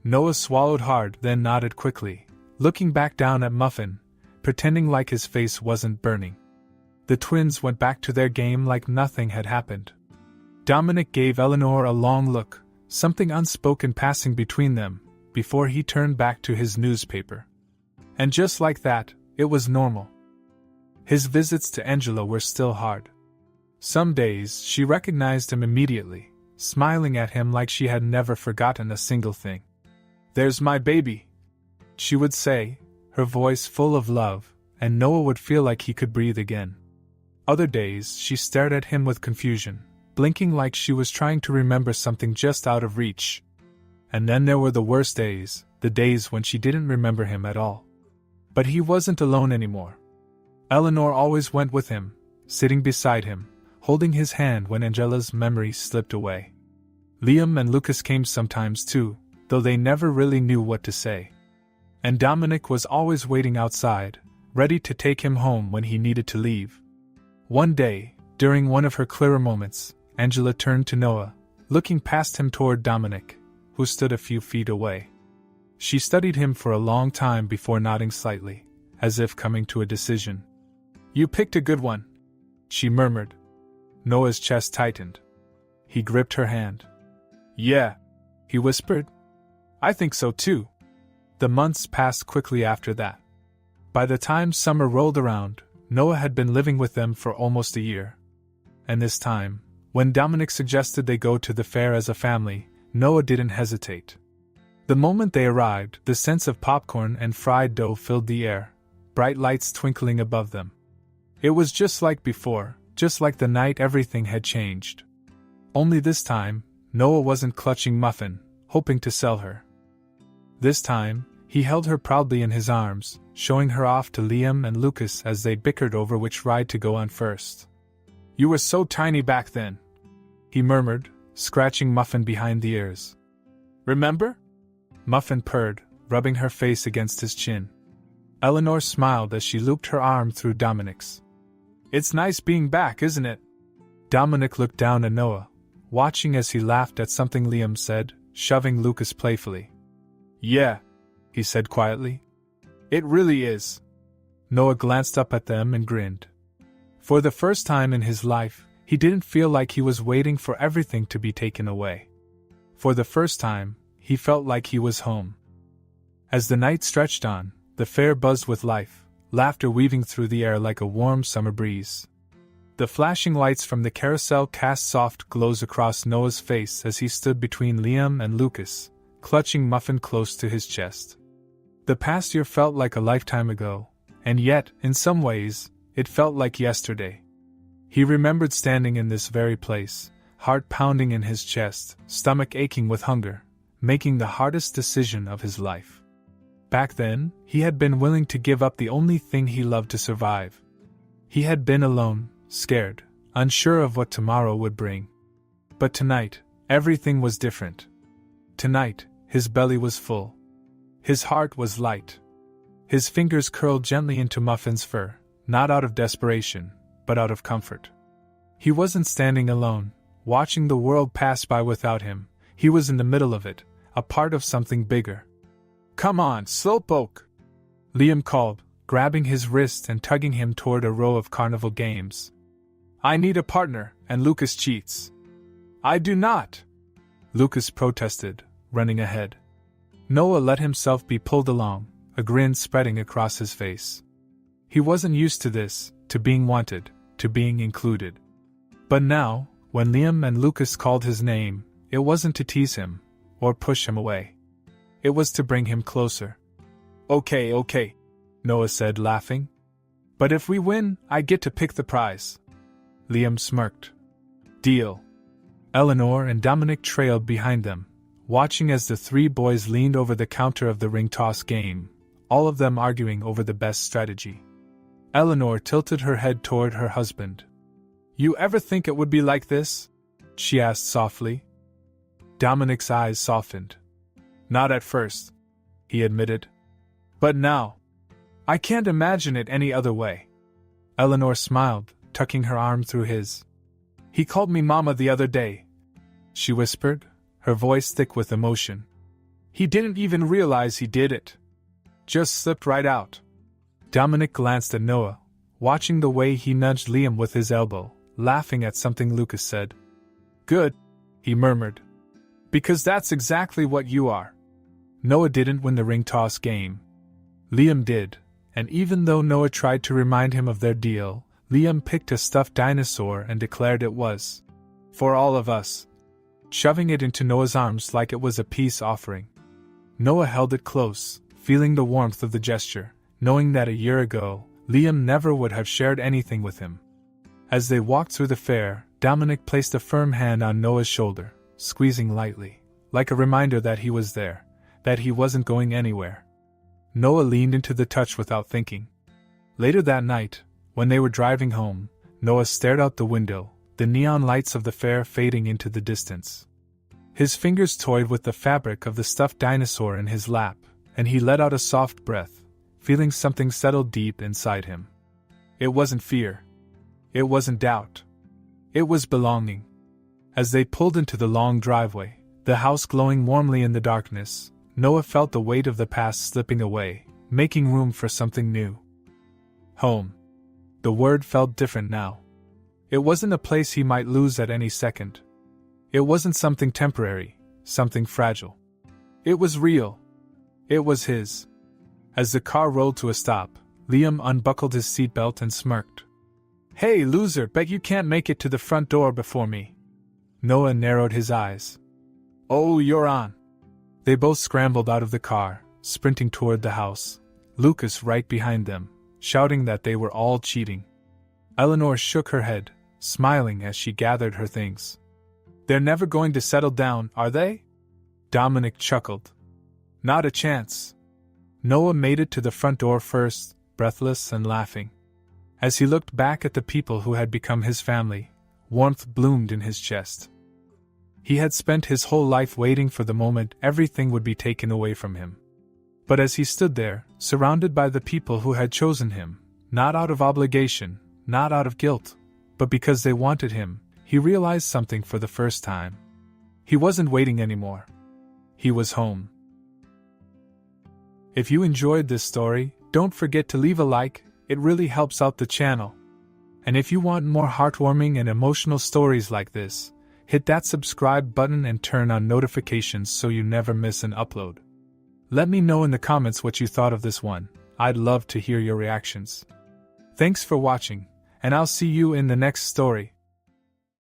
Noah swallowed hard, then nodded quickly, looking back down at Muffin, pretending like his face wasn't burning. The twins went back to their game like nothing had happened. Dominic gave Eleanor a long look, something unspoken passing between them, before he turned back to his newspaper. And just like that, it was normal. His visits to Angela were still hard. Some days she recognized him immediately, smiling at him like she had never forgotten a single thing. "There's my baby," she would say, her voice full of love, and Noah would feel like he could breathe again. Other days she stared at him with confusion, blinking like she was trying to remember something just out of reach. And then there were the worst days, the days when she didn't remember him at all. But he wasn't alone anymore. Eleanor always went with him, sitting beside him, holding his hand when Angela's memory slipped away. Liam and Lucas came sometimes too, though they never really knew what to say. And Dominic was always waiting outside, ready to take him home when he needed to leave. One day, during one of her clearer moments, Angela turned to Noah, looking past him toward Dominic, who stood a few feet away. She studied him for a long time before nodding slightly, as if coming to a decision. "You picked a good one," she murmured. Noah's chest tightened. He gripped her hand. "Yeah," he whispered. "I think so too." The months passed quickly after that. By the time summer rolled around, Noah had been living with them for almost a year. And this time, when Dominic suggested they go to the fair as a family, Noah didn't hesitate. The moment they arrived, the scents of popcorn and fried dough filled the air, bright lights twinkling above them. It was just like before, just like the night everything had changed. Only this time, Noah wasn't clutching Muffin, hoping to sell her. This time, he held her proudly in his arms, showing her off to Liam and Lucas as they bickered over which ride to go on first. "You were so tiny back then," he murmured, scratching Muffin behind the ears. "Remember?" Muffin purred, rubbing her face against his chin. Eleanor smiled as she looped her arm through Dominic's. "It's nice being back, isn't it?" Dominic looked down at Noah, watching as he laughed at something Liam said, shoving Lucas playfully. "Yeah," he said quietly. "It really is." Noah glanced up at them and grinned. For the first time in his life, he didn't feel like he was waiting for everything to be taken away. For the first time, he felt like he was home. As the night stretched on, the fair buzzed with life, laughter weaving through the air like a warm summer breeze. The flashing lights from the carousel cast soft glows across Noah's face as he stood between Liam and Lucas, clutching Muffin close to his chest. The past year felt like a lifetime ago, and yet, in some ways, it felt like yesterday. He remembered standing in this very place, heart pounding in his chest, stomach aching with hunger, making the hardest decision of his life. Back then, he had been willing to give up the only thing he loved to survive. He had been alone, scared, unsure of what tomorrow would bring. But tonight, Everything was different. Tonight, his belly was full. His heart was light. His fingers curled gently into Muffin's fur, not out of desperation, but out of comfort. He wasn't standing alone, watching the world pass by without him. He was in the middle of it, a part of something bigger. "Come on, Slowpoke!" Liam called, grabbing his wrist and tugging him toward a row of carnival games. "I need a partner, and Lucas cheats." "I do not!" Lucas protested, running ahead. Noah let himself be pulled along, a grin spreading across his face. He wasn't used to this, to being wanted, to being included. But now, when Liam and Lucas called his name, it wasn't to tease him, or push him away. It was to bring him closer. Okay, Noah said, laughing. "But if we win, I get to pick the prize." Liam smirked. "Deal." Eleanor and Dominic trailed behind them, watching as the three boys leaned over the counter of the ring toss game, all of them arguing over the best strategy. Eleanor tilted her head toward her husband. "You ever think it would be like this?" she asked softly. Dominic's eyes softened. "Not at first," he admitted. "But now, I can't imagine it any other way." Eleanor smiled, tucking her arm through his. "He called me Mama the other day," she whispered, her voice thick with emotion. "He didn't even realize he did it. Just slipped right out." Dominic glanced at Noah, watching the way he nudged Liam with his elbow, laughing at something Lucas said. "Good," he murmured. "Because that's exactly what you are." Noah didn't win the ring toss game. Liam did, and even though Noah tried to remind him of their deal, Liam picked a stuffed dinosaur and declared it was "for all of us," shoving it into Noah's arms like it was a peace offering. Noah held it close, feeling the warmth of the gesture, knowing that a year ago, Liam never would have shared anything with him. As they walked through the fair, Dominic placed a firm hand on Noah's shoulder, squeezing lightly, like a reminder that he was there, that he wasn't going anywhere. Noah leaned into the touch without thinking. Later that night, when they were driving home, Noah stared out the window, the neon lights of the fair fading into the distance. His fingers toyed with the fabric of the stuffed dinosaur in his lap, and he let out a soft breath, feeling something settle deep inside him. It wasn't fear. It wasn't doubt. It was belonging. As they pulled into the long driveway, the house glowing warmly in the darkness, Noah felt the weight of the past slipping away, making room for something new. Home. The word felt different now. It wasn't a place he might lose at any second. It wasn't something temporary, something fragile. It was real. It was his. As the car rolled to a stop, Liam unbuckled his seatbelt and smirked. "Hey, loser, bet you can't make it to the front door before me." Noah narrowed his eyes. "Oh, you're on." They both scrambled out of the car, sprinting toward the house, Lucas right behind them, shouting that they were all cheating. Eleanor shook her head, smiling as she gathered her things. "They're never going to settle down, are they?" Dominic chuckled. "Not a chance." Noah made it to the front door first, breathless and laughing. As he looked back at the people who had become his family, warmth bloomed in his chest. He had spent his whole life waiting for the moment everything would be taken away from him. But as he stood there, surrounded by the people who had chosen him, not out of obligation, not out of guilt, but because they wanted him, he realized something for the first time. He wasn't waiting anymore. He was home. If you enjoyed this story, don't forget to leave a like, it really helps out the channel. And if you want more heartwarming and emotional stories like this, hit that subscribe button and turn on notifications so you never miss an upload. Let me know in the comments what you thought of this one. I'd love to hear your reactions. Thanks for watching, and I'll see you in the next story.